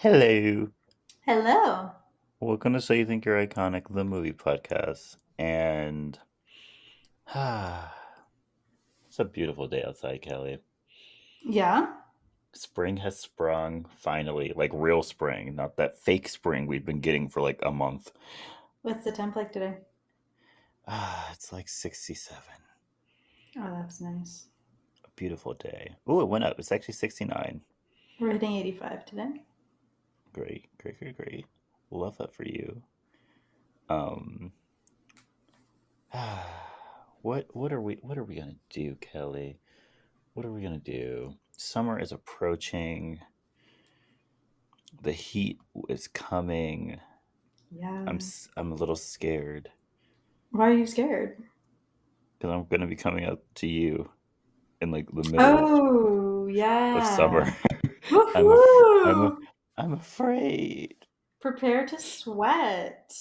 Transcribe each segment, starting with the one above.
Hello. Hello. Welcome to So You Think You're Iconic, the movie podcast. And it's a beautiful day outside, Kelly. Yeah. Spring has sprung finally, like real spring, not that fake spring we've been getting for like a month. What's the temp like today? It's like 67. Oh, that's nice. A beautiful day. Oh, it went up. It's actually 69. We're hitting 85 today. Great, great, great, great. Love that for you. Um, what are we gonna do, Kelly? What are we gonna do? Summer is approaching. The heat is coming. Yeah. I'm a little scared Why are you scared? because I'm gonna be coming up to you in like the middle Oh, of yeah. summer. I'm af- I'm a- Woohoo! I'm afraid. Prepare to sweat.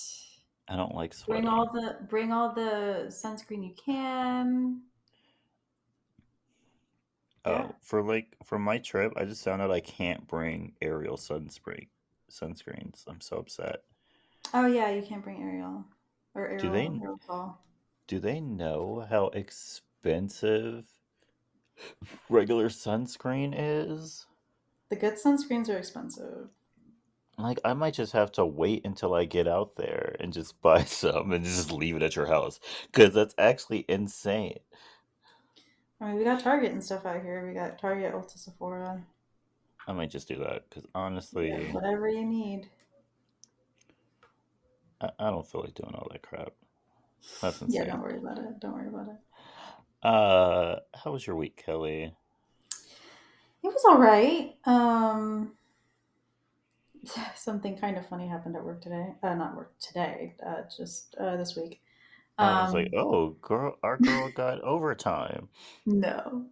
I don't like Bring sweating. all the sunscreen you can. Yeah. Oh, for my trip, I just found out I can't bring aerial sunscreens. I'm so upset. Oh yeah, you can't bring Ariel or Do Ariel they aerosol. do they know how expensive regular sunscreen is? The good sunscreens are expensive. Like, I might just have to wait until I get out there and just buy some and just leave it at your house because that's actually insane. I mean, we got Target and stuff out here. We got Target, Ulta, Sephora. I might just do that because Yeah, honestly, whatever you need. I don't feel like doing all that crap. That's Yeah, don't insane. worry about it. Don't worry about it. How was your week, Kelly? It was all right. Something kind of funny happened at work today. Not work today. Just this week. I was like, Um, oh, girl, our girl got overtime. no.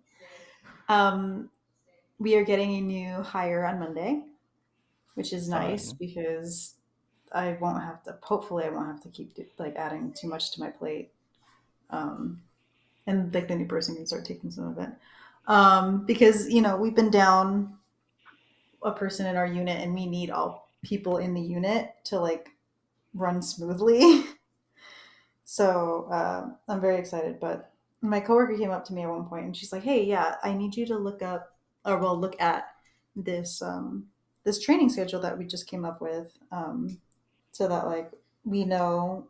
Um, we are getting a new hire on Monday, which is nice Fun. because I won't have to. Hopefully, I won't have to keep like adding too much to my plate. Um, and like the new person can start taking some of it. Because we've been down a person in our unit, and we need all people in the unit to like run smoothly. So I'm very excited. But my coworker came up to me at one point and she's like, "Hey, yeah, I need you to look up, or well, look at this training schedule that we just came up with, so that like we know.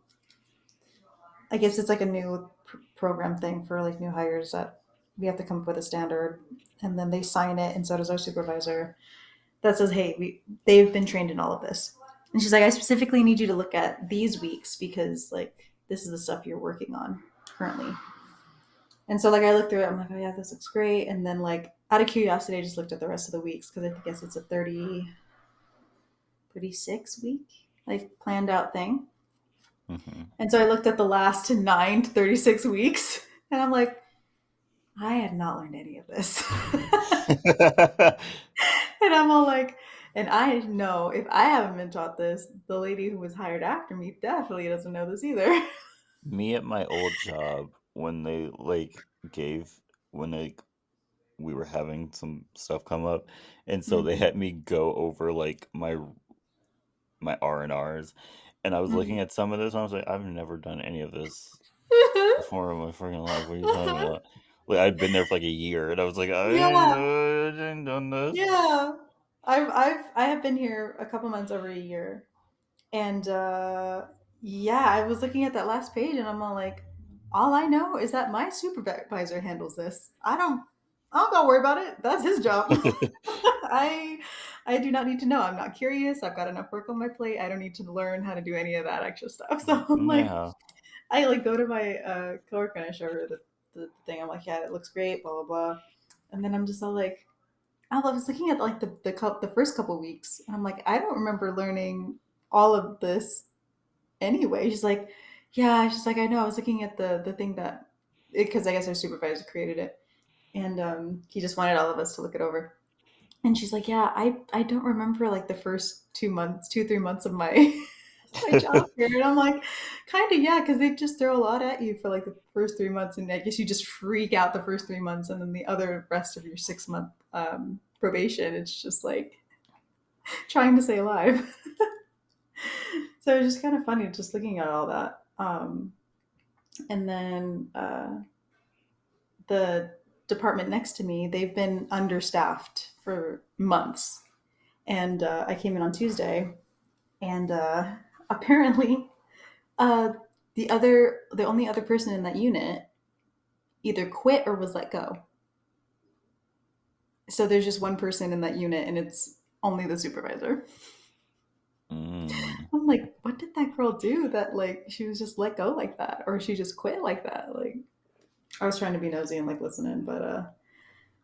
I guess it's like a new program thing for like new hires that we have to come up with a standard, and then they sign it, and so does our supervisor. That says, "Hey, they've been trained in all of this." And she's like, "I specifically need you to look at these weeks because like this is the stuff you're working on currently." And so like I looked through it, I'm like, "Oh yeah, this looks great." And then like out of curiosity, I just looked at the rest of the weeks because I guess it's a 36 week like planned out thing. Hmm. And so I looked at the last 9 to 36 weeks, and I'm like, I had not learned any of this. And I'm all like, and I know if I haven't been taught this, the lady who was hired after me definitely doesn't know this either. Me at my old job, when they like gave, when they we were having some stuff come up, and so they Mm, had me go over like my R&Rs, and I was looking mm. at some of this, and I was like, I've never done any of this before in my freaking life. What are you talking about? Like, I'd been there for like a year, and I was like, Yeah, I didn't done this. yeah. I have been here a couple months over a year, and yeah, I was looking at that last page, and I'm all like, all I know is that my supervisor handles this. I don't gotta worry about it. That's his job. I I do not need to know. I'm not curious. I've got enough work on my plate. I don't need to learn how to do any of that extra stuff. So I'm like, Yeah. I like go to my coworker and I show her the thing. I'm like, yeah, it looks great, blah blah blah. And then I'm just all like, I was looking at like the first couple weeks, and I'm like, I don't remember learning all of this anyway. She's like, yeah. She's like, I know. I was looking at the thing that because I guess our supervisor created it, and he just wanted all of us to look it over. And she's like, "Yeah, I don't remember like the first 2 months, 2 3 months of my my job here." And I'm like, "Kind of, yeah, because they just throw a lot at you for like the first 3 months, and I guess you just freak out the first 3 months, and then the other rest of your 6 month probation, it's just like." trying to stay alive. So it was just kind of funny just looking at all that. And then the department next to me, they've been understaffed for months. And I came in on Tuesday, and apparently, uh, the only other person in that unit either quit or was let go. So there's just one person in that unit, and it's only the supervisor. Mm. I'm like, what did that girl do that like she was just let go like that, or she just quit like that? Like, I was trying to be nosy and like listening, but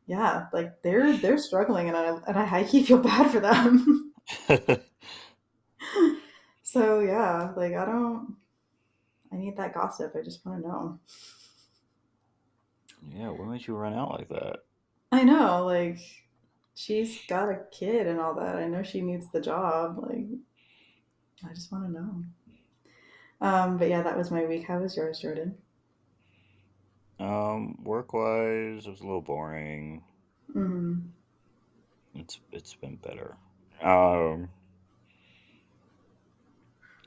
yeah, like they're struggling, and I high key feel bad for them. So yeah, like I need that gossip. I just want to know. Yeah, what made you run out like that? I know, like she's got a kid and all that. I know she needs the job. Like I just want to know. But yeah, that was my week. How was yours, Jordan? Work wise, it was a little boring. Mm. It's been better. Um,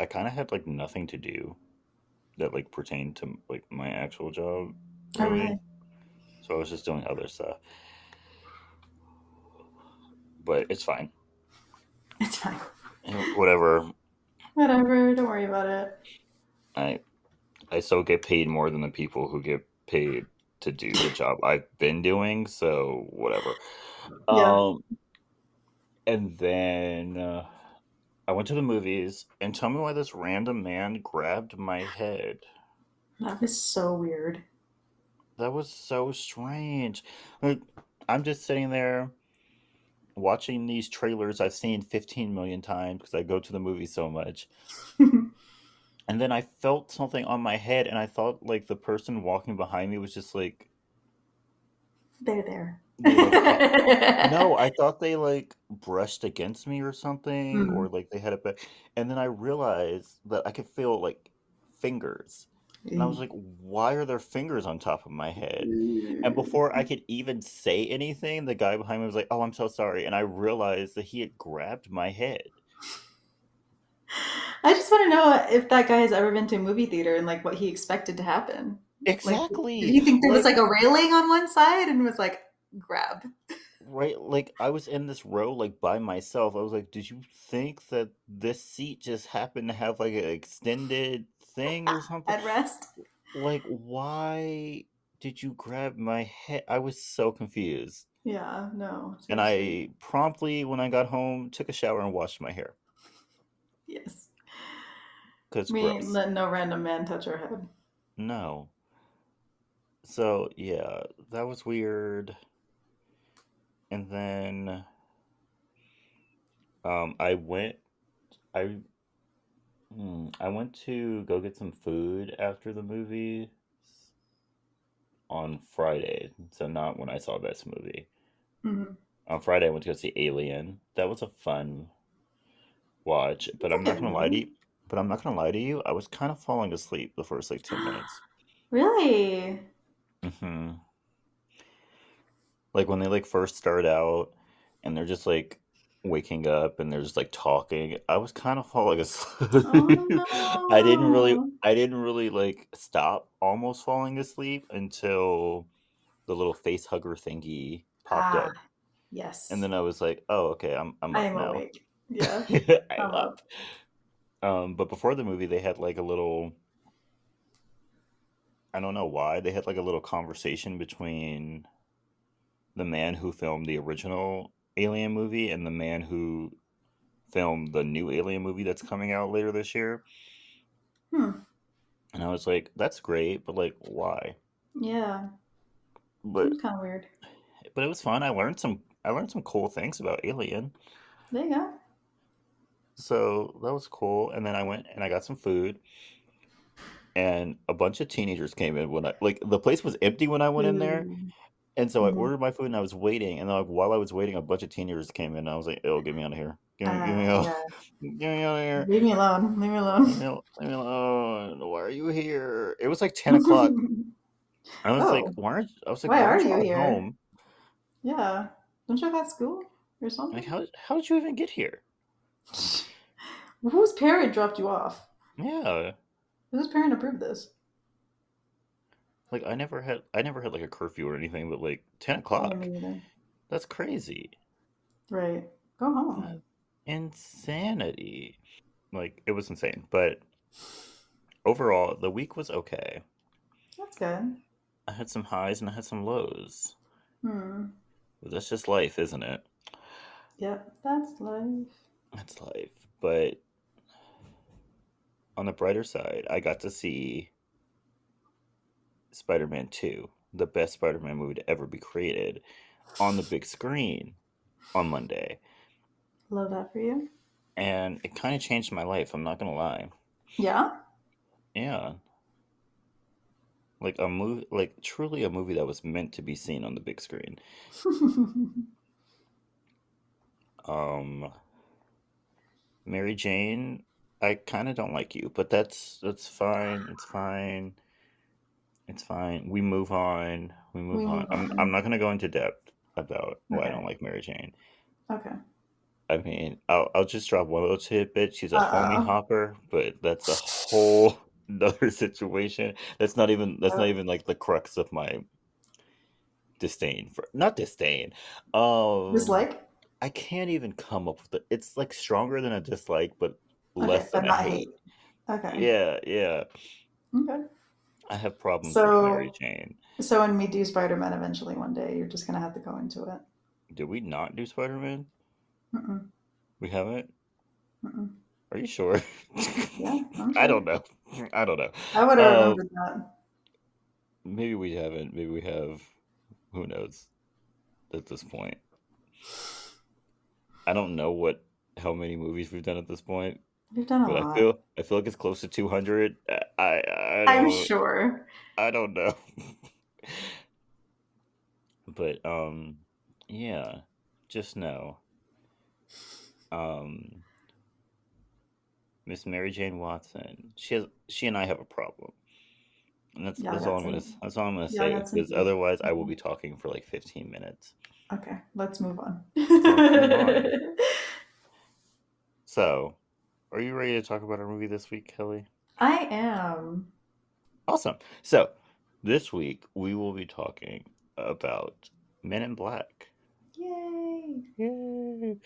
I kind of had like nothing to do that like pertained to like my actual job, Oh, really. really? So I was just doing other stuff, but it's fine. It's fine. Whatever. Whatever. Don't worry about it. I I still get paid more than the people who get paid to do the job I've been doing, so whatever. Yeah, Um, and then I went to the movies, and tell me why this random man grabbed my head. that was so weird. That was so strange. Like, I'm just sitting there watching these trailers I've seen 15 million times because I go to the movies so much. And then I felt something on my head, and I thought like the person walking behind me was just like They're there. they like no, I thought they like brushed against me or something, or Mm. like they had it back. And then I realized that I could feel like fingers. And I was like, why are there fingers on top of my head? And before I could even say anything, the guy behind me was like, "Oh, I'm so sorry." And I realized that he had grabbed my head. I just want to know if that guy has ever been to a movie theater and like what he expected to happen. Like, did Exactly. he think there was Like like a railing on one side and was like grab? right, like I was in this row like by myself. I was like, "Did you think that this seat just happened to have like an extended thing or something?" At rest? Like, why did you grab my head? I was so confused. Yeah, no, And seriously. I promptly, when I got home, took a shower and washed my hair. Yes. Because Me gross. letting no random man touch our head. No. So, yeah, that was weird. And then I went, I, I went to go get some food after the movie on Friday. So, not when I saw this movie. Mm-hmm. On Friday, I went to go see Alien. That was a fun watch, but It's a I'm not good gonna lie to movie. you. But I'm not gonna lie to you. I was kind of falling asleep the first like 10 minutes. Really? Hmm. Like when they like first start out, and they're just like waking up and they're just like talking. I was kind of falling Oh asleep. no. I didn't really like stop almost falling asleep until the little face hugger thingy popped Ah, up, and yes. then I was like, oh okay, I'm I up am now. awake. Yeah, I'm I'm up. up. But before the movie, they had like a little. I don't know why they had like a little conversation between the man who filmed the original Alien movie and the man who filmed the new Alien movie that's coming out later this year. Hmm. And I was like, that's great, but like, why? Yeah, But seems kind of weird. it was fun. I learned some cool things about Alien. There you go. So that was cool. And then I went and I got some food, and a bunch of teenagers came in when I like the place was empty when I went in there. Ooh. And so I Mm-hmm. ordered my food and I was waiting, and then, like while I was waiting, a bunch of teenagers came in. And I was like, "Oh, get me out of here! Get me out! Yeah. Get me out of here! Leave me alone. Leave me alone. Leave me alone! Why are you here?" It was like 10 o'clock. I was like, Oh, I was like, why "Why are aren't you y'all at here? home? Yeah. Don't you have at school or Like, something? how did you even get here?" Whose parent dropped you off? Yeah. Whose parent approved this? Like I never had like a curfew or anything, but like 10 Oh, o'clock. me either. That's crazy. Right. Go home. That's insanity. Like it was insane. But overall, the week was okay. That's good. I had some highs and I had some lows. Hmm. But that's just life, isn't it? Yep, that's life. That's life. But on the brighter side, I got to see Spider-Man 2, the best Spider-Man movie to ever be created, on the big screen on Monday. Love that for you. And it kind of changed my life, I'm not going to lie. Yeah. Yeah. Like a movie, like truly a movie that was meant to be seen on the big screen. Um Mary Jane, I kind of don't like you, but that's fine. It's fine. It's fine. We move on. We We move on. move I'm on. not going to go into depth about why I Okay. don't like Mary Jane. Okay. I mean, I'll just drop one little tidbit. She's a homie Uh hopper, but that's a whole another situation. That's not even like the crux of my disdain for not disdain. Um Dislike? I can't even come up with it. It's like stronger than a dislike, but Okay, less than but a not hate. hate. Okay. Yeah, yeah. Okay. I have problems with Mary So, Jane. so when we do Spider Man eventually one day, you're just gonna have to go into it. Did we not do Spider-Man? Mm-mm. We haven't? Mm-mm. Are you sure? Yeah, I'm I sure. don't know. I don't know. I would have Uh, remembered that. maybe we haven't. Maybe we have. Who knows at this point? I don't know how many movies we've done at this point, We've done a but I lot. feel I feel like it's close to 200. I I'm don't sure. I don't know. But yeah, just know um Miss Mary Jane Watson. She and I have a problem. And Y'all got some. that's all I'm gonna Y'all say got some because beef. otherwise I will Okay. be talking for like 15 minutes. Okay. Let's move on. So let's move on. So, are you ready to talk about our movie this week, Kelly? I am. Awesome. So, this week we will be talking about Men in Black. Yay. Yay!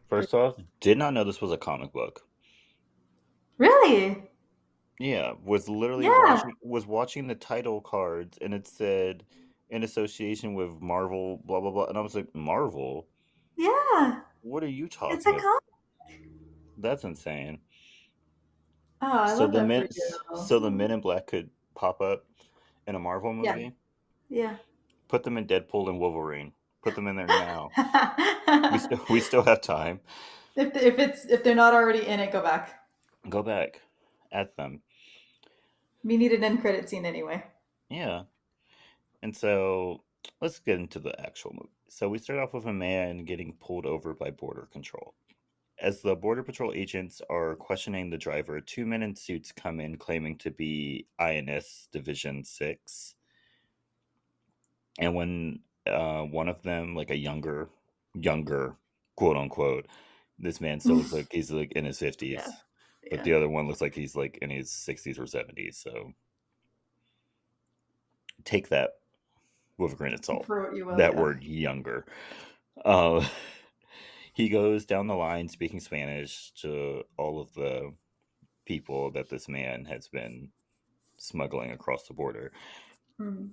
First off, did not know this was a comic book. Really? Yeah, was literally Yeah. watching the title cards and it said in association with Marvel, blah blah blah, and I was like, Marvel? Yeah. What are you It's a talking about? con. That's insane. Oh, I So love the that for men, so the you. Men in Black could pop up in a Marvel Yeah. movie. Yeah. Put them in Deadpool and Wolverine. Put them in there now. We still have time. If they're not already in it, go back. Go back at them. We need an end credit scene anyway. Yeah. And so let's get into the actual movie. So we start off with a man getting pulled over by border control. As the border patrol agents are questioning the driver, two men in suits come in claiming to be INS Division 6. And when one of them, like a younger, quote unquote, this man still looks like he's like in his Yeah. 50s, but Yeah. the other one looks like he's like in his 60s or 70s. So take that with a grain of salt. For what you will, That yeah. word younger. Uh, he goes down the line speaking Spanish to all of the people that this man has been smuggling across the border. Mm.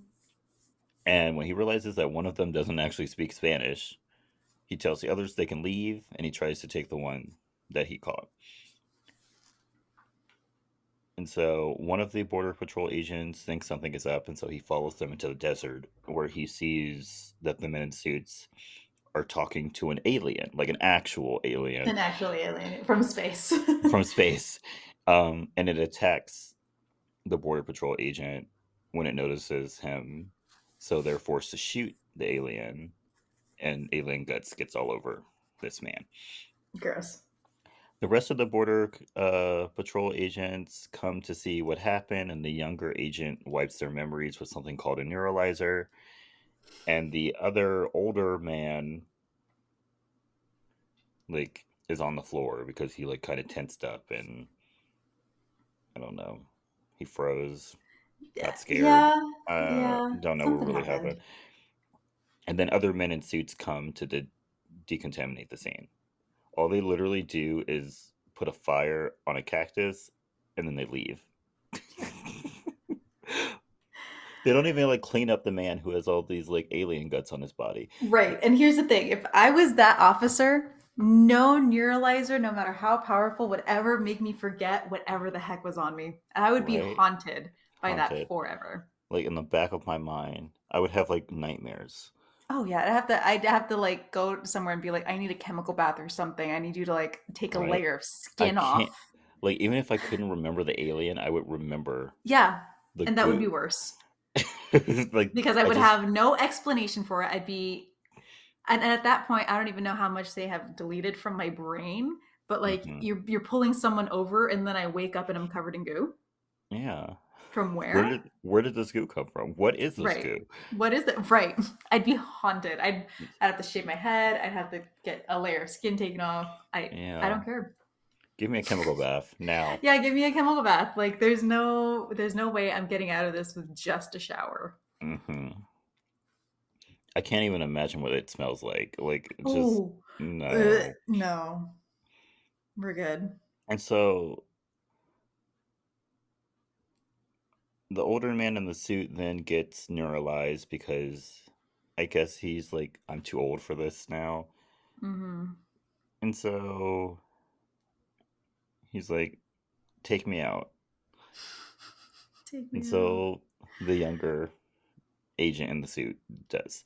And when he realizes that one of them doesn't actually speak Spanish, he tells the others they can leave and he tries to take the one that he caught. And so one of the border patrol agents thinks something is up, and so he follows them into the desert where he sees that the men in suits are talking to an alien, like an actual alien An actual alien from space. from space. And it attacks the border patrol agent when it notices him. So they're forced to shoot the alien, and alien guts gets all over this man. Gross. The rest of the border patrol agents come to see what happened, and the younger agent wipes their memories with something called a neurolyzer. And the other older man, like is on the floor because he like kind of tensed up and I don't know, he froze, got scared. Yeah, yeah, Don't know what something really happened. happened. And then other men in suits come to decontaminate the scene. All they literally do is put a fire on a cactus and then they leave. They don't even like clean up the man who has all these like alien guts on his body. Right. And here's the thing, if I was that officer, no neurolyzer, no matter how powerful, would ever make me forget whatever the heck was on me. I would be Right? haunted by that Haunted. forever. Like in the back of my mind, I would have like nightmares. Oh yeah, I'd have to like go somewhere and be like, I need a chemical bath or something. I need you to like take a Right? layer of I skin can't off. like even if I couldn't remember the alien, I would remember Yeah. the And that would be goo. worse Like because I I would just have no explanation for it. I'd be and at that point I don't even know how much they have deleted from my brain, but like mhm. you're pulling someone over and then I wake up and I'm covered in goo. Yeah. From where? Where did this goo come from? What is this Right. goo? What is that? Right. I'd be haunted. I'd have to shave my head. I'd have to get a layer of skin taken off. I Yeah. don't care. Give me a chemical bath now. Yeah, give me a chemical bath. Like there's no way I'm getting out of this with just a shower. Hmm. I can't even imagine what it smells like. Like, just Oh, no. no. We're good. And so the older man in the suit then gets neuralized because I guess he's like, I'm too old for this now. Mhm. And so he's like, take me out. Take And me out. so the younger agent in the suit does.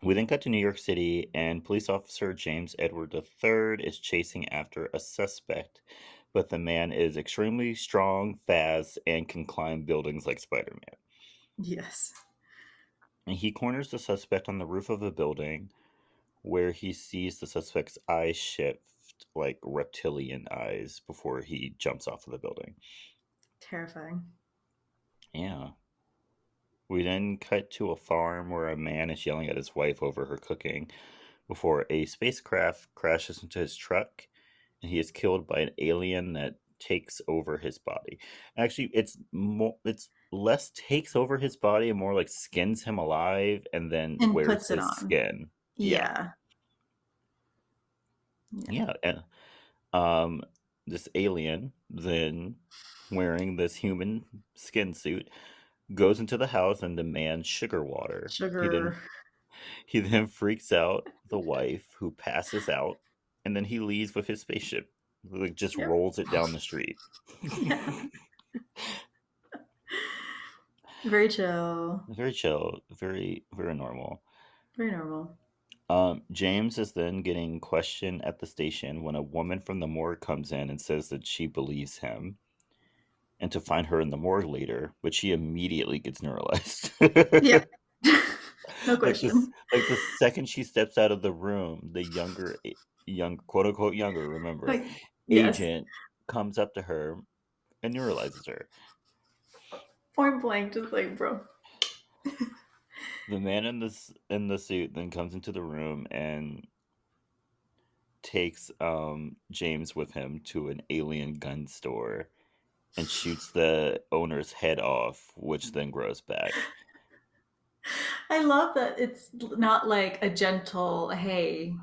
We then cut to New York City, and police officer James Edward III is chasing after a suspect, but the man is extremely strong, fast, and can climb buildings like Spider Man. Yes. And he corners the suspect on the roof of a building where he sees the suspect's eyes shift like reptilian eyes before he jumps off of the building. Terrifying. Yeah. We then cut to a farm where a man is yelling at his wife over her cooking before a spacecraft crashes into his truck and he is killed by an alien that takes over his body. Actually, it's less takes over his body and more like skins him alive and then And wears puts it his on. skin. Yeah. Yeah. Yeah. Yeah. And um this alien then wearing this human skin suit goes into the house and demands sugar water. Sugar. He then freaks out the wife, who passes out, and then he leaves with his spaceship. Like just Yep. rolls it down the street. Yeah. Very chill. Very chill, very very normal. Very normal. James is then getting questioned at the station when a woman from the morgue comes in and says that she believes him, and to find her in the morgue later, but she immediately gets neuralized. Yeah. No question. Like the second she steps out of the room, the young quote unquote younger, remember, Like, yes. agent comes up to her and neuralizes her. Point blank, just like, bro. The man in the suit then comes into the room and takes James with him to an alien gun store and shoots the owner's head off, which then grows back. I love that it's not like a gentle, hey,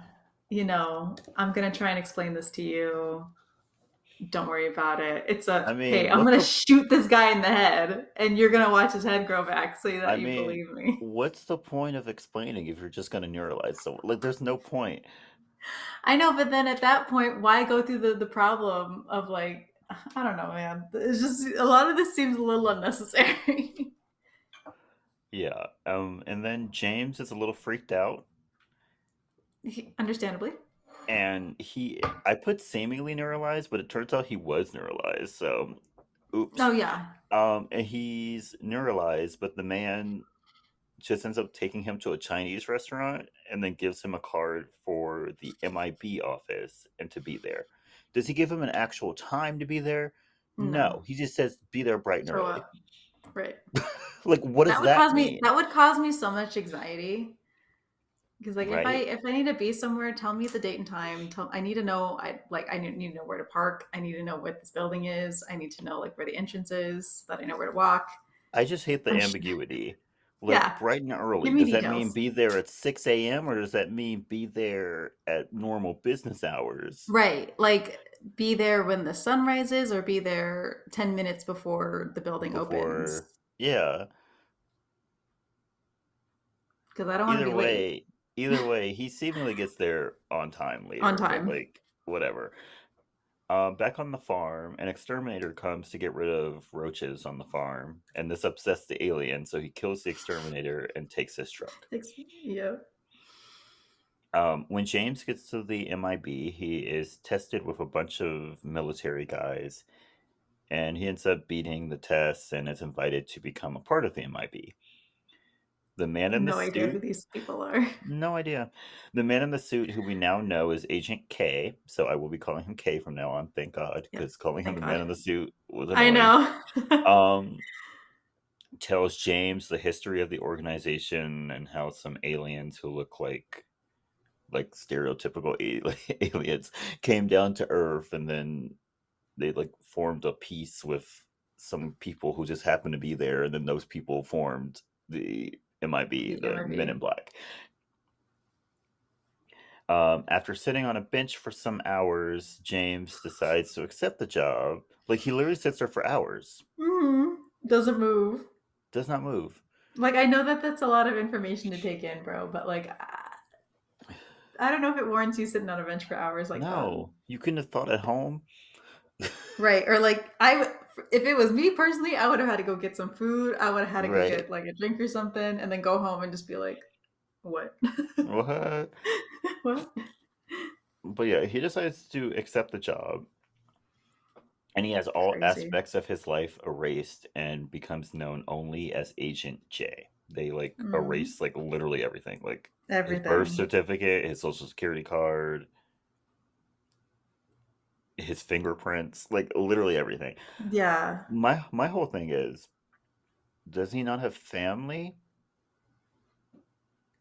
I'm going to try and explain this to you. Don't worry about it. It's I a, hey, mean, I'm going to shoot this guy in the head and you're going to watch his head grow back so I that you mean, believe me. what's the point of explaining if you're just gonna neuralize someone? Like, there's no point. I know, but then at that point, why go through the problem of like, I don't know, man. It's just a lot of this seems a little unnecessary. Yeah. And then James is a little freaked out, Understandably. and I put seemingly neuralized, but it turns out he was neuralized. So, oops. Oh yeah. And he's neuralized, but the man just ends up taking him to a Chinese restaurant and then gives him a card for the MIB office and to be there. Does he give him an actual time to be there? No. No. He just says be there bright and Show early. up. Right. Like, what does That would that cause me mean? that would cause me so much anxiety. Because like Right. if I need to be somewhere, tell me the date and time. I need to know. I need to know where to park. I need to know what this building is. I need to know like where the entrance is so that I know where to walk. I just hate the I'm ambiguity. Like yeah. bright and Give early. me Does that mean details. be there at 6 a.m. or does that mean be there at normal business hours? Right. Like be there when the sun rises or be there 10 minutes before the building opens. Before, yeah. Because I don't want to Either be late way, either way, he seemingly gets there on time on later, but time. like whatever. Back on the farm, an exterminator comes to get rid of roaches on the farm, and this upsets the alien, so he kills the exterminator and takes his truck. Yeah. When James gets to the MIB, he is tested with a bunch of military guys, and he ends up beating the tests and is invited to become a part of the MIB. The man in the No idea who suit, these people are. no idea. The man in the suit, who we now know is Agent K, so I will be calling him K from now on, thank God, Yep. because calling him Thank the man God. in the suit was I annoying. know. Um, Tells James the history of the organization and how some aliens who look like stereotypical aliens came down to Earth, and then they like formed a peace with some people who just happened to be there, and then those people formed the MIB, The the Men MRB. in Black. After sitting on a bench for some hours, James decides to accept the job. Like he literally sits there for hours, Doesn't move. does not move. Like I know that that's a lot of information to take in, bro, but like I don't know if it warrants you sitting on a bench for hours like that. No, you couldn't have thought at home. Right. Or like if it was me personally, I would have had to go get some food. I would have had to go Right. get like a drink or something and then go home and just be like, what? What? What? But yeah, he decides to accept the job, and he has all Crazy. aspects of his life erased and becomes known only as Agent J. They like Mm. erase like literally everything, like his birth Everything. certificate, his social security card, his fingerprints, like literally everything. Yeah. My whole thing is, does he not have family?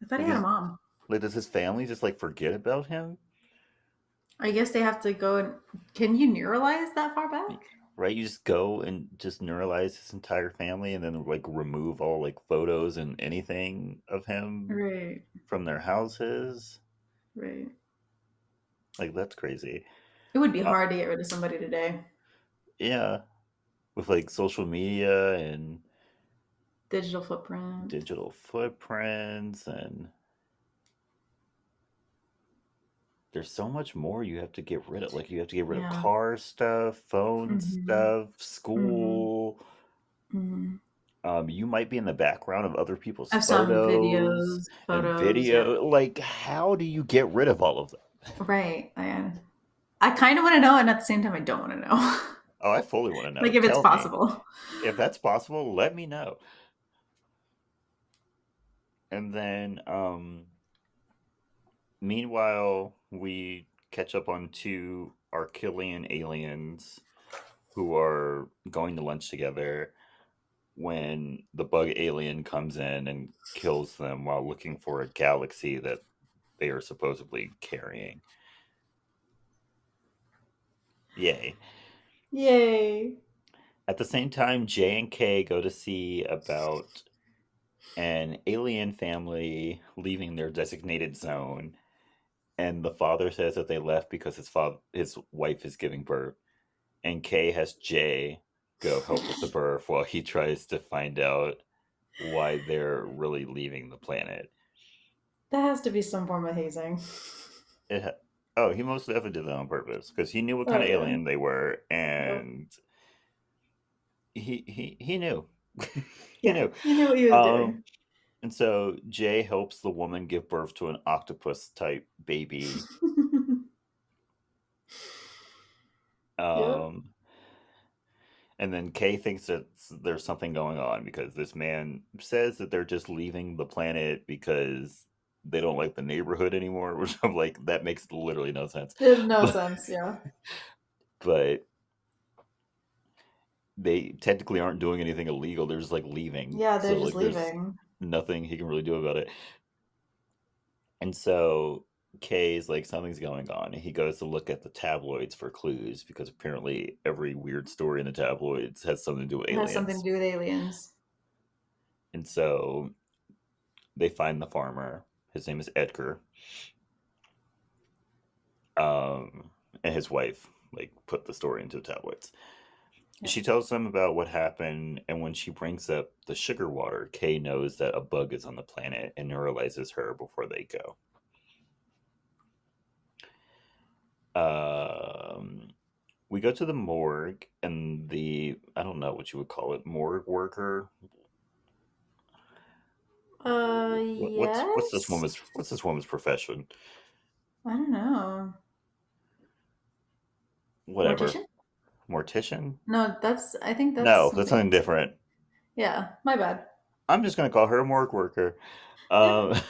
I thought he Like had a is mom. like does his family just like forget about him? I guess they have to go and can you neuralize that far back? Right? You just go and just neuralize his entire family and then like remove all like photos and anything of him Right. from their houses. Right. Like that's crazy. It would be Uh, hard to get rid of somebody today. yeah, with like social media and Digital footprint. digital footprints, and there's so much more you have to get rid of. Like you have to get rid of Yeah. car stuff, phone Mm-hmm. stuff, Mm-hmm. school. Mm-hmm. You might be in the background of other people's I've some photos videos, and photos. Yep. video. Like, how do you get rid of all of that? Right. I kind of want to know, and at the same time, I don't want to know. Oh, I fully want to know. Like if it's Tell me. possible. If that's possible, let me know. And then, meanwhile, we catch up on two Archilian aliens who are going to lunch together when the bug alien comes in and kills them while looking for a galaxy that they are supposedly carrying. Yay. Yay. At the same time, J and K go to see about an alien family leaving their designated zone, and the father says that they left because his wife is giving birth, and K has J go help with the birth while he tries to find out why they're really leaving the planet. That has to be some form of hazing. It, oh, he most definitely did that on purpose because he knew what kind Oh of yeah. alien they were, Yep. and he knew. He Yeah. knew. He knew what he was Um, doing. and so Jay helps the woman give birth to an octopus type baby. Yep. Um, and then Kay thinks that there's something going on because this man says that they're just leaving the planet because they don't like the neighborhood anymore, which I'm like, that makes literally no sense. There's no But, sense. Yeah. but they technically aren't doing anything illegal. They're just like leaving. Yeah. They're So just like there's leaving. nothing he can really do about it. And so Kay's like, something's going on. And he goes to look at the tabloids for clues because apparently every weird story in the tabloids has something to do with It has something to aliens. do with aliens. And so they find the farmer. His name is Edgar. Um, and his wife like put the story into the tabloids. Yeah. She tells them about what happened, and when she brings up the sugar water, Kay knows that a bug is on the planet and neuralizes her before they go. Um, we go to the morgue, and the I don't know what you would call it, morgue worker. What's this Yes. woman's profession? I don't know. Whatever, Mortician? mortician? No, that's. I think that's No, that's something something else. different. Yeah, my bad. I'm just gonna call her a morgue worker. Yeah. Um,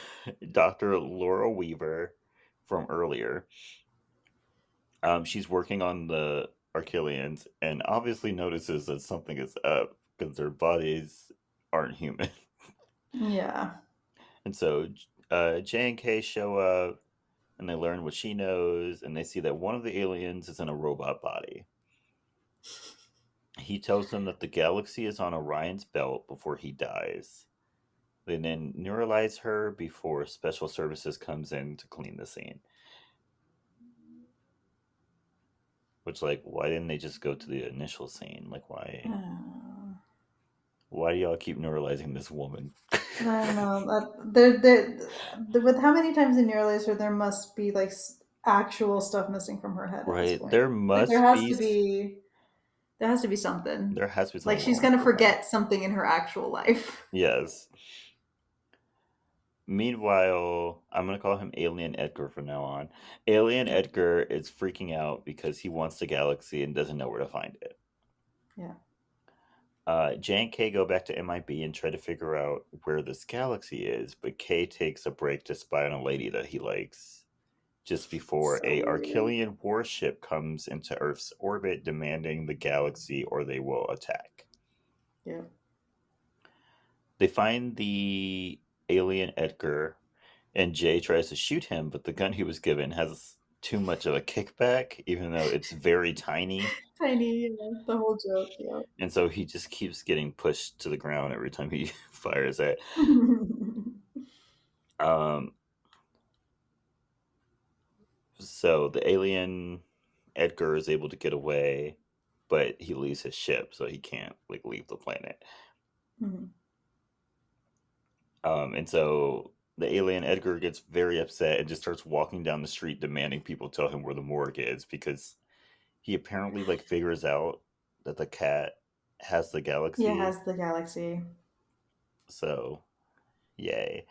Dr. Laura Weaver from earlier. She's working on the Archelians and obviously notices that something is up because their bodies aren't human. Yeah. And so J and K show up and they learn what she knows and they see that one of the aliens is in a robot body. He tells them that the galaxy is on Orion's belt before he dies. They then neuralize her before special services comes in to clean the scene. Which, like, why didn't they just go to the initial scene? Like, Uh, why do y'all keep neuralizing this woman? I don't know. With how many times in neurolyzer, there must be like actual stuff missing from her head at this Right. point. Like there has to be something. There has to be Like something she's wrong with gonna her head. forget something in her actual life. Yes. Meanwhile, I'm gonna call him Alien Edgar from now on. Alien Yeah. Edgar is freaking out because he wants the galaxy and doesn't know where to find it. Yeah. J and K go back to MIB and try to figure out where this galaxy is, but K takes a break to spy on a lady that he likes just before So a weird. Archelian warship comes into Earth's orbit demanding the galaxy or they will attack. Yeah. They find the alien Edgar, and Jay tries to shoot him, but the gun he was given has too much of a kickback, even though it's very tiny. Tiny, yeah, the whole joke, yeah. And so he just keeps getting pushed to the ground every time he fires it. Um, so the alien Edgar is able to get away, but he leaves his ship, so he can't like leave the planet. Mhm. And so the alien Edgar gets very upset and just starts walking down the street demanding people tell him where the morgue is because he apparently like figures out that the cat has the Yeah, galaxy. has the galaxy. So yay.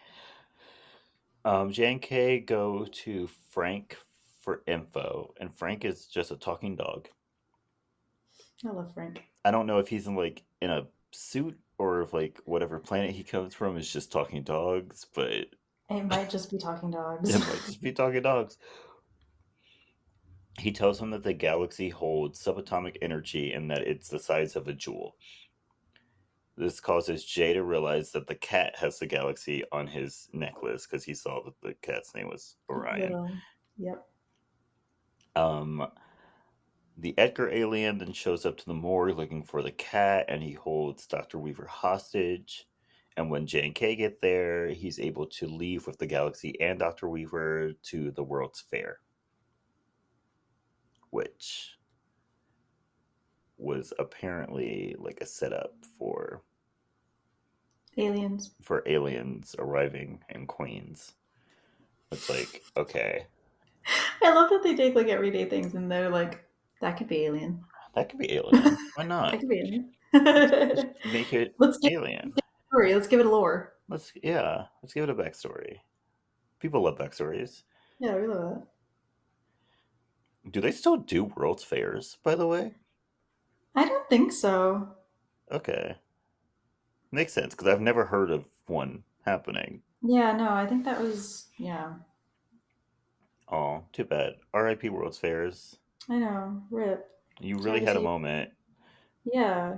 J and K go to Frank for info, and Frank is just a talking dog. I love Frank. I don't know if he's in a suit or if like whatever planet he comes from is just talking dogs, but It might just be talking dogs. it might just be talking dogs. He tells him that the galaxy holds subatomic energy and that it's the size of a jewel. This causes Jay to realize that the cat has the galaxy on his necklace because he saw that the cat's name was Orion. Little. Yep. Um, the Edgar alien then shows up to the morgue looking for the cat, and he holds Dr. Weaver hostage. And when J and K get there, he's able to leave with the galaxy and Dr. Weaver to the World's Fair, which was apparently like a setup Aliens. for aliens arriving in Queens. It's like, okay, I love that they take like everyday things and they're like, that could be alien. that could be alien. Why That not? could be alien. Let's make it let's give alien. it a story. Let's give it a lore. Let's give it a backstory. People love backstories. Yeah, we love that. Do they still do World's Fairs, by the way? I don't think so. Okay. Makes sense, because I've never heard of one happening. Yeah, no, I think that was yeah. Oh, too bad. R.I.P. World's Fairs. I know. Rip. You really Sorry to had a see. moment. Yeah.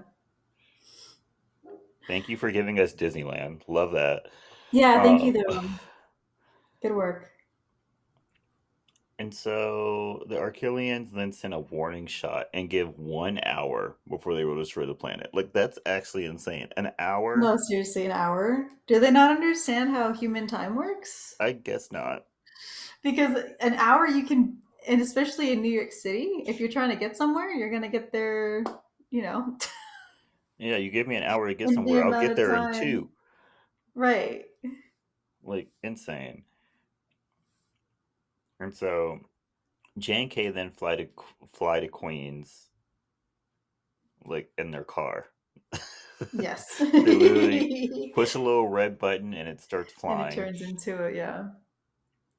Thank you for giving us Disneyland. Love that. Yeah, thank you Um, though. Good work. And so the Archelians then send a warning shot and give 1 hour before they will destroy the planet. Like, that's actually insane. An hour? No, seriously, an hour? Do they not understand how human time works? I guess not. Because an hour you can, and especially in New York City, if you're trying to get somewhere, you're gonna get there, you know, Yeah, you give me an hour to get in the somewhere, I'll amount get of there in time. two. Right. Like, insane. And so J and K then fly to Queens, like in their car. Yes. They literally And push a little red button and it starts it flying. turns into a, yeah,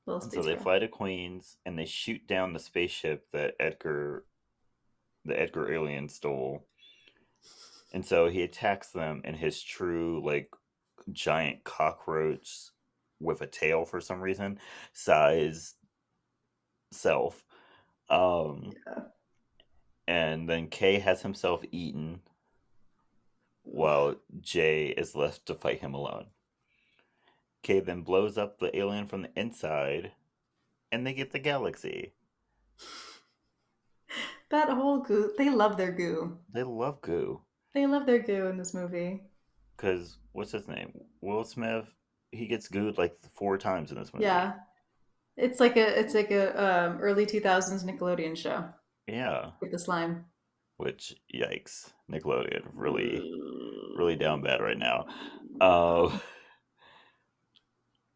little And so space they girl. fly to Queens and they shoot down the spaceship that the Edgar alien stole. And so he attacks them in his true, like, giant cockroach with a tail for some reason size self. Um, Yeah. and then K has himself eaten while J is left to fight him alone. K then blows up the alien from the inside and they get the galaxy. That whole goo, they love their goo. They love goo. They love their goo in this movie. Because, what's his name? Will Smith, he gets gooed like 4 times in this movie. Yeah. It's like a early 2000s Nickelodeon show Yeah. with the slime. Which, yikes. Nickelodeon, really, really down bad right now.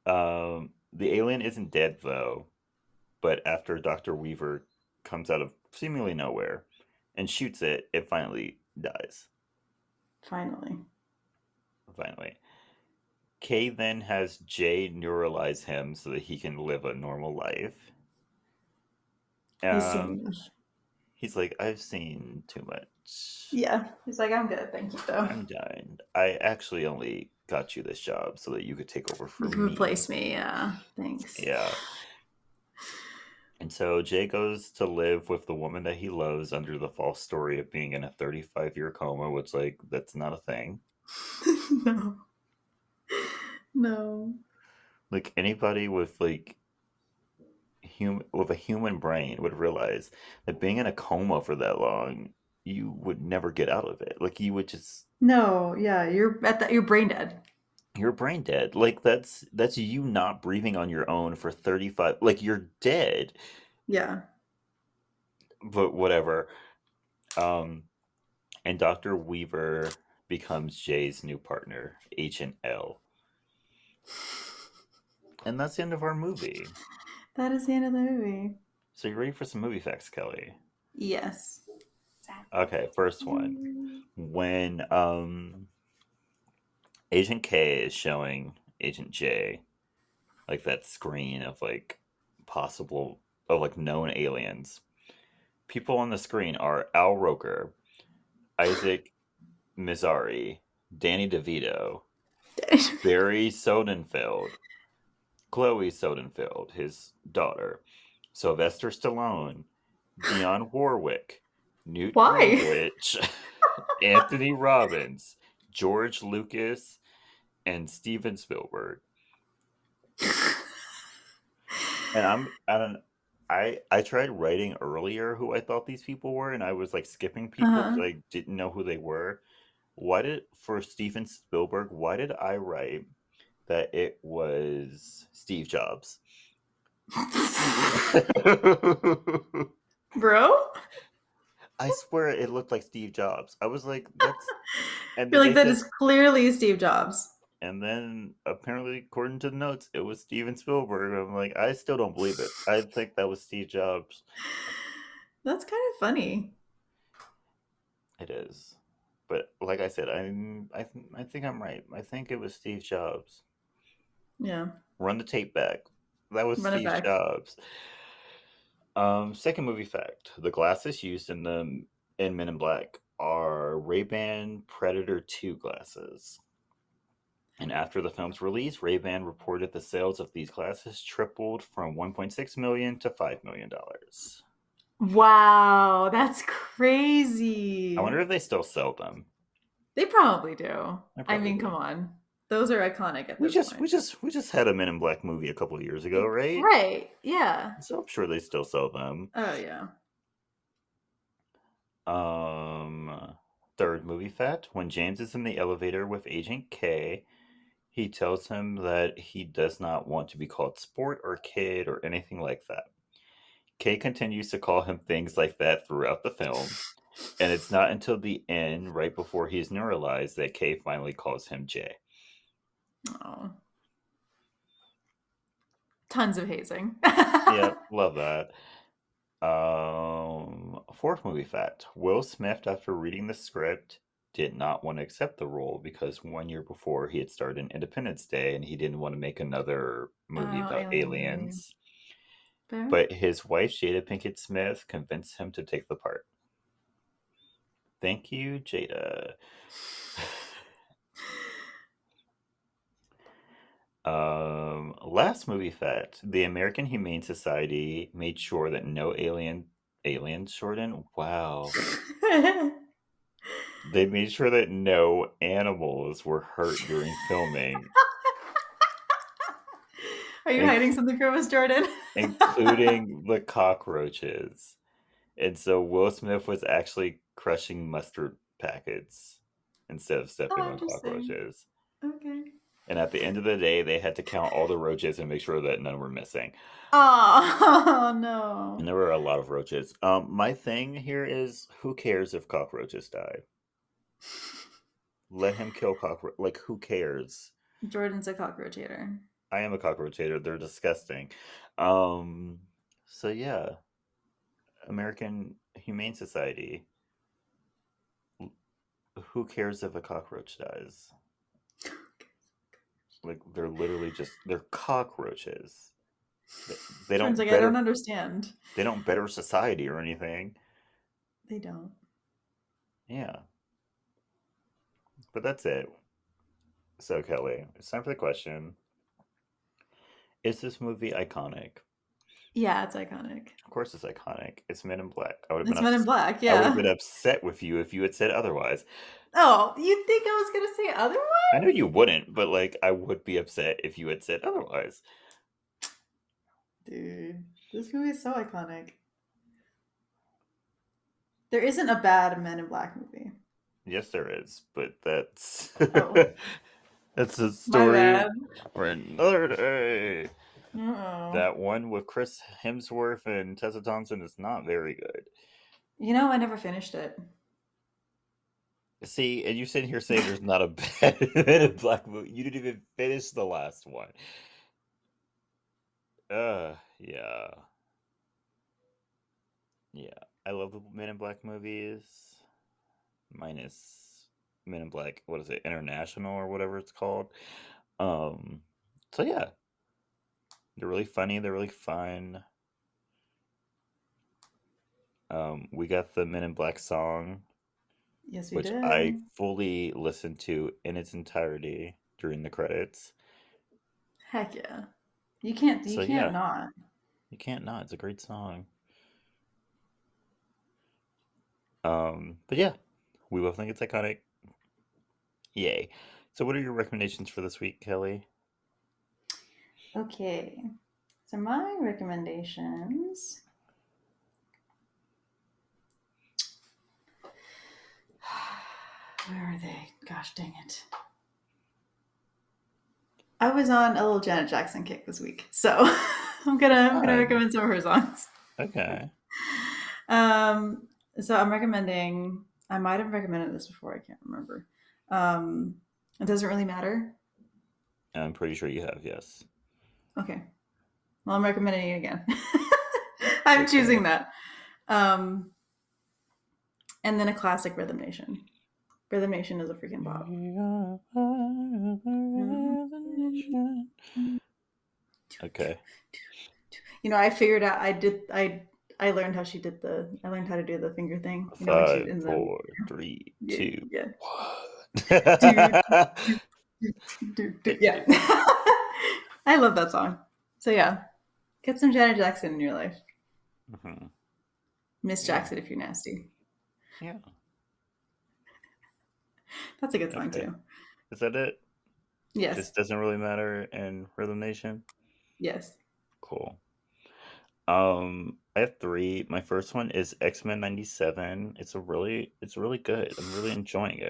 Uh, the alien isn't dead, though, but after Dr. Weaver comes out of seemingly nowhere and shoots it, it finally dies. Finally. Finally. K then has J neuralize him so that he can live a normal life. He's Um, seen. he's like, I've seen too much. Yeah. He's like, I'm good, thank you, though. I'm done. I actually only got you this job so that you could take over for You can replace me. me, yeah. Thanks. Yeah. And so Jay goes to live with the woman that he loves under the false story of being in a 35-year coma, which, like, that's not a thing. No. No. Like, anybody with, like, with a human brain would realize that being in a coma for that long, you would never get out of it. Like, you would just, No, yeah, you're brain dead. you're brain dead. Like, that's you not breathing on your own for 35, like, you're dead. Yeah. But whatever. Um and Dr. Weaver becomes Jay's new partner, Agent L. And that's the end of our movie. That is the end of the movie. So you ready for some movie facts, Kelly? Yes. Okay, first one. When Agent K is showing Agent J like that screen of like possible of like known aliens, people on the screen are Al Roker, Isaac Mizrahi, Danny DeVito, Barry Sodenfeld, Chloe Sodenfeld, his daughter, Sylvester Stallone, Dionne Warwick, Newt Why? Gingrich, Anthony Robbins, George Lucas, and Steven Spielberg. And I don't I tried writing earlier who I thought these people were, and I was like skipping people Uh-huh. because I didn't know who they were. Why did for Steven Spielberg? Why did I write that it was Steve Jobs? Bro? I swear it looked like Steve Jobs. I was like, that's. And You're then like, they that said, is clearly Steve Jobs. and then apparently, according to the notes, it was Steven Spielberg. I'm like, I still don't believe it. I think that was Steve Jobs. That's kind of funny. It is, but like I said, I think I'm right. I think it was Steve Jobs. Yeah. Run the tape back. That was Run it Steve back. Jobs. Second movie fact: the glasses used in Men in Black are Ray-Ban Predator 2 glasses. And after the film's release, Ray-Ban reported the sales of these glasses tripled from 1.6 million to $5 million. Wow, that's I wonder crazy. if they still sell them. They probably do. I I probably mean, do. come on. Those are iconic at We this just we point. just we just had a Men in Black movie a couple of years ago, right? Right. Yeah. So I'm sure they still sell them. Oh yeah. Third movie fact: when James is in the elevator with Agent K, he tells him that he does not want to be called sport or kid or anything like that. K continues to call him things like that throughout the film, and it's not until the end, right before he's neuralized, that K finally calls him J. Oh. Tons of hazing. Yep, love that. Fourth movie fact: Will Smith, after reading the script, did not want to accept the role because 1 year before he had started in Independence Day and he didn't want to make another movie Oh, about alien movie. aliens. Fair. But his wife, Jada Pinkett Smith, convinced him to take the part. Thank you, Jada. Last movie fact: the American Humane Society made sure that no aliens, Jordan. Wow. They made sure that no animals were hurt during filming, Are you hiding inc- something from us, Jordan? including the cockroaches. And so Will Smith was actually crushing mustard packets instead of stepping Oh, on interesting. cockroaches. Okay. And at the end of the day, they had to count all the roaches and make sure that none were missing. Oh And no. there were a lot of roaches. My thing here is, who cares if cockroaches die? Let him kill cockroach. Like, who cares? Jordan's a cockroach hater. I am a cockroach hater. They're disgusting. Um, so yeah, American Humane Society. Who cares if a cockroach dies? Like, they're literally just, they're cockroaches. They Jordan's don't like, I don't better understand. they don't better society or anything. They don't. Yeah, but that's it. So Kelly, it's time for the question: is this movie iconic? Yeah, it's iconic. Of course, it's iconic. It's Men in Black. I would have been It's Men in Black, I would have yeah. been upset with you if you had said otherwise. Oh, you think I was gonna say I know otherwise? you wouldn't, but like I would be upset if you had said otherwise. Dude, this movie is so iconic. There isn't a bad Men in Black movie. Yes, there is, but that's Oh, that's a my story bad. for another day. Uh-oh. That one with Chris Hemsworth and Tessa Thompson is not very good. You know, I never finished it. See, and you sitting here saying there's not a bad Men in Black movie. You didn't even finish the last one. Yeah, yeah. I love the Men in Black movies, minus Men in Black. What is it, International or whatever it's called? Um, so yeah, they're really funny. They're really fun. We got the Men in Black song, Yes, we which I did. fully listened to in its entirety during the credits. Heck yeah. You So can't yeah, not. you can't not. It's a great song. But yeah, we both think it's iconic. Yay. So what are your recommendations for this week, Kelly? Okay. So my recommendations. Where are they? Gosh dang it. I was on a little Janet Jackson kick this week, so I'm gonna Fun. recommend some of her songs. Okay. Um, so I'm recommending. I might have recommended this before. I can't remember. Um, it doesn't really matter. I'm pretty sure you have, yes. Okay. Well, I'm recommending it again. I'm choosing Okay. that. Um, and then a classic Rhythm Nation. Rhythm Nation is a freaking bop. We are part of the nation. Okay. You know, I figured out. I learned how she did the. I learned how to do the finger thing. You know, when she's Five, in the. four, three, Yeah, two, yeah. Dude, one. yeah. I love that song. So yeah, get some Janet Jackson in your life. Mhm. Miss Yeah. Jackson if you're nasty. Yeah. That's a good song Okay. too. Is that it? Yes. Just doesn't really matter in Rhythm Nation. Yes. Cool. I have three. My first one is X-Men '97. It's really good. I'm really enjoying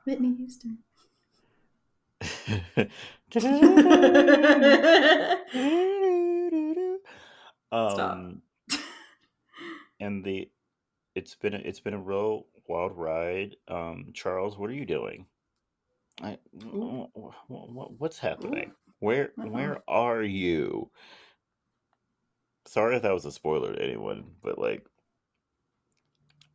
Whitney Houston. it. Stop. um, and the it's been a real wild ride. Charles, what are you doing? I, Ooh. what's Ooh. happening? Uh-oh. Where are you? Sorry if that was a spoiler to anyone, but like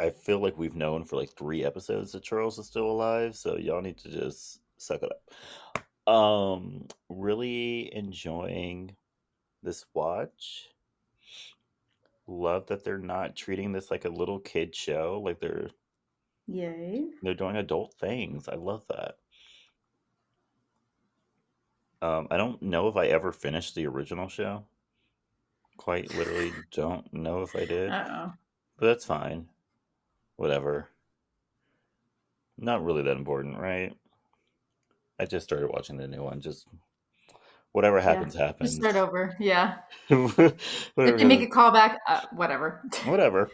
I feel like we've known for like 3 episodes that Charles is still alive, so y'all need to just suck it up. Really enjoying this watch. Love that they're not treating this like a little kid show, like Yay. they're doing adult things. I love that. I don't know if I ever finished the original show. Quite literally don't know if I did, Uh-oh. but that's fine. Whatever. Not really that important, right? I just started watching the new one. Just whatever Yeah. happens, Just start happens. over. Yeah. If Whatever they make happens, a callback, whatever. whatever.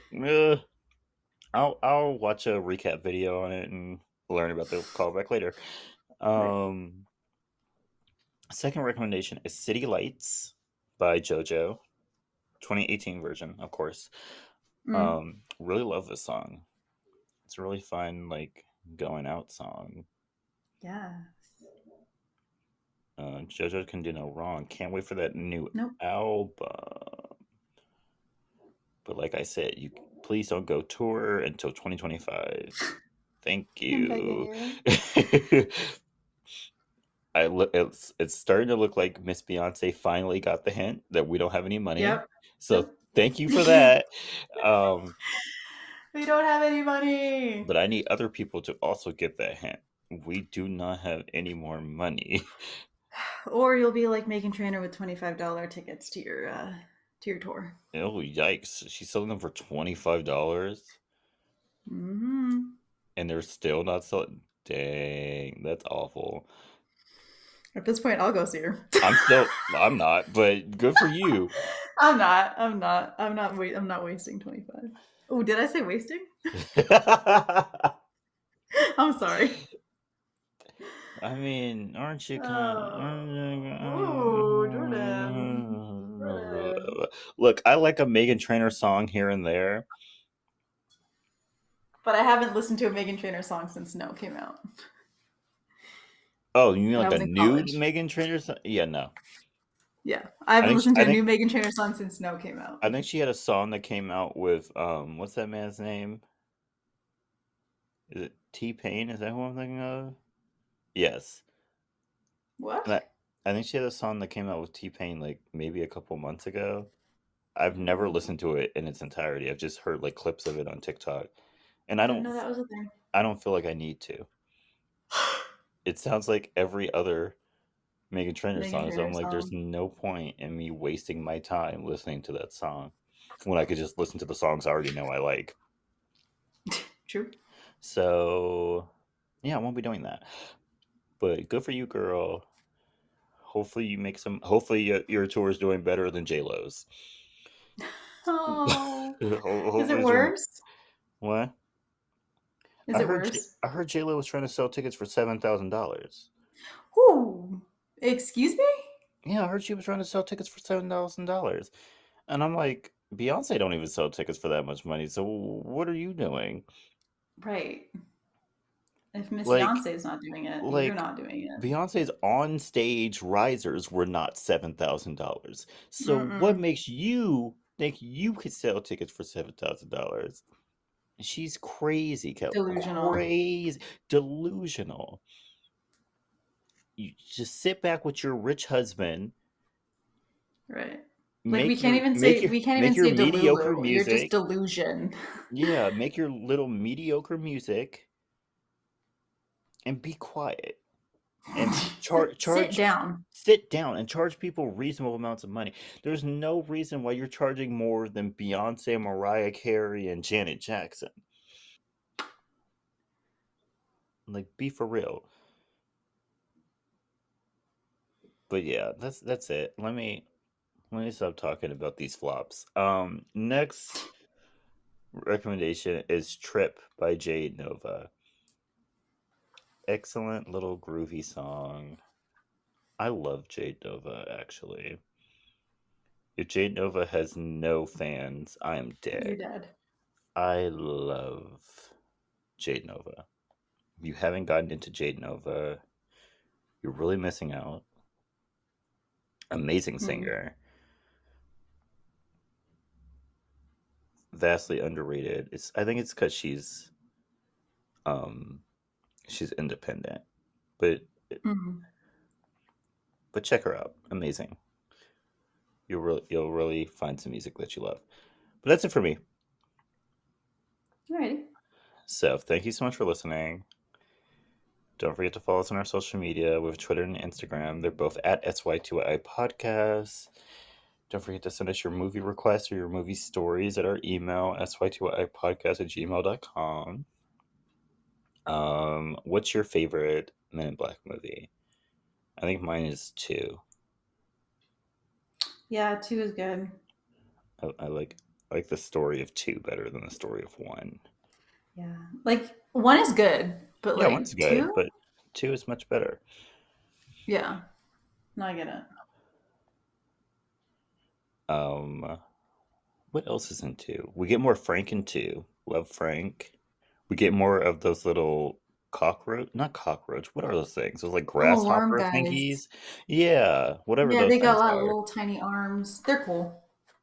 I'll watch a recap video on it and learn about the callback later. Right. Um, Second recommendation is City Lights by JoJo, 2018 version, of course. Mm. Really love this song. It's a really fun, like going out song. Yeah. JoJo can do no wrong. Can't wait for that new Nope. album. But like I said, you please don't go tour until 2025. Thank I'm begging you. you. It's starting to look like Miss Beyonce finally got the hint that we don't have any money. Yep. So Yep. thank you for that. Um, We don't have any money. but I need other people to also get that hint. We do not have any more money. Or you'll be like Megan Trainor with $25 tickets to your tour. Oh yikes! She's selling them for $25, Hmm. and they're still not selling. Dang, that's awful. At this point, I'll go see her. I'm not, but good for you. I'm not. I'm not. I'm not. I'm not wasting 25. Oh, did I say wasting? I'm sorry. I mean, aren't you kind Ooh, Jordan. Jordan. of... Look, I like a Megan Trainor song here and there. But I haven't listened to a Megan Trainor song since No came out, Oh, you mean and I like a was in nude college. Megan Trainor song? Yeah, no. Yeah, I haven't listened I to a think new Megan Trainor song since No came out. I think she had a song that came out with what's that man's name? Is it T Pain? Is that who I'm thinking of? Yes. What? And I think she had a song that came out with T Pain like maybe a couple months ago. I've never listened to it in its entirety. I've just heard like clips of it on TikTok. And Didn't know that was a thing. I don't feel like I need to. It sounds like every other Megan Trainor Megan song, so Trainor I'm like there's song. no point in me wasting my time listening to that song when I could just listen to the songs I already know I like. True. So, yeah, I won't be doing that. But good for you, girl. Hopefully you make some hopefully your tour is doing better than J-Lo's. Oh, is it Hopefully it's doing worse? what? Is it worse? I heard J Lo was trying to sell tickets for $7,000. Who? Excuse me? Yeah, I heard she was trying to sell tickets for $7,000, and I'm like, Beyonce don't even sell tickets for that much money. So what are you doing? Right. If Miss Like, Beyonce is not doing it, you're like not doing it. Beyonce's on stage risers were not $7,000. So what Mm-mm. makes you think you could sell tickets for $7,000? She's crazy, Kel. Delusional. Crazy, delusional. You just sit back with your rich husband, Right. Like we can't make even your say mediocre Delulu. You're just music. delusion. Yeah, make your little mediocre music and be quiet and Sit down. sit down and charge people reasonable amounts of money. There's no reason why you're charging more than Beyonce, Mariah Carey, and Janet Jackson. Like, be for real. But yeah, that's it. Let me stop talking about these flops. Next recommendation is Trip by Jade Nova. Excellent little groovy song. I love Jade Nova actually. If Jade Nova has no fans, I am You're dead. dead. I love Jade Nova. If you haven't gotten into Jade Nova, you're really missing out. Amazing Hmm. singer, vastly underrated. I think it's because um she's independent, but Hmm. but check her out. Amazing. You'll really find some music that you love. But that's it for me. Alrighty. So thank you so much for listening. Don't forget to follow us on our social media with Twitter and Instagram. They're both at SY2I Podcast. Don't forget to send us your movie requests or your movie stories at our email, sy2ipodcast@gmail.com. What's your favorite Men in Black movie? I think mine is two. Yeah, two is good. I like the story of two better than the story of one. Yeah. Like one is good, but Yeah, one's like good, two? but two is much better. Yeah. No, I get it. Um, what else is in two? We get more Frank in two. Love Frank. We get more of those little cockroach, not cockroach. What are those things? Those like The little worm grasshopper guys. thingies. Yeah, whatever Yeah, those they got a things lot of are. little tiny arms. They're cool.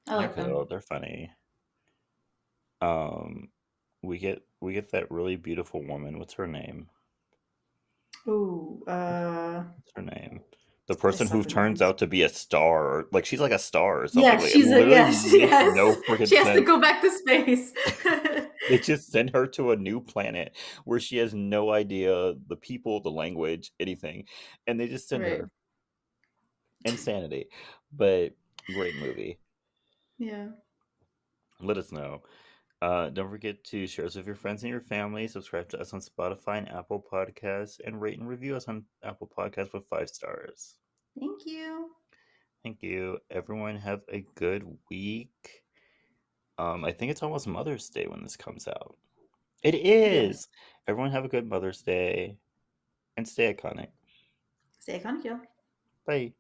I They're like them. cool. They're funny. Um, we get that really beautiful woman. What's her name? Ooh, What's her name? The I person who suck at turns names. out to be a star. Like she's like a star or Yeah, something. Like it she's a literally yes, makes no yes. freaking She has to sense. go back to space. They just send her to a new planet where she has no idea the people, the language, anything, and they just send Right. her. Insanity, but great movie. Yeah. Let us know. Don't forget to share us with your friends and your family. Subscribe to us on Spotify and Apple Podcasts, and rate and review us on Apple Podcasts with 5 stars. Thank you. Thank you. Everyone have a good week. I think it's almost Mother's Day when this comes out. It Yes. is. Everyone have a good Mother's Day and stay iconic. Stay iconic, yo. Bye.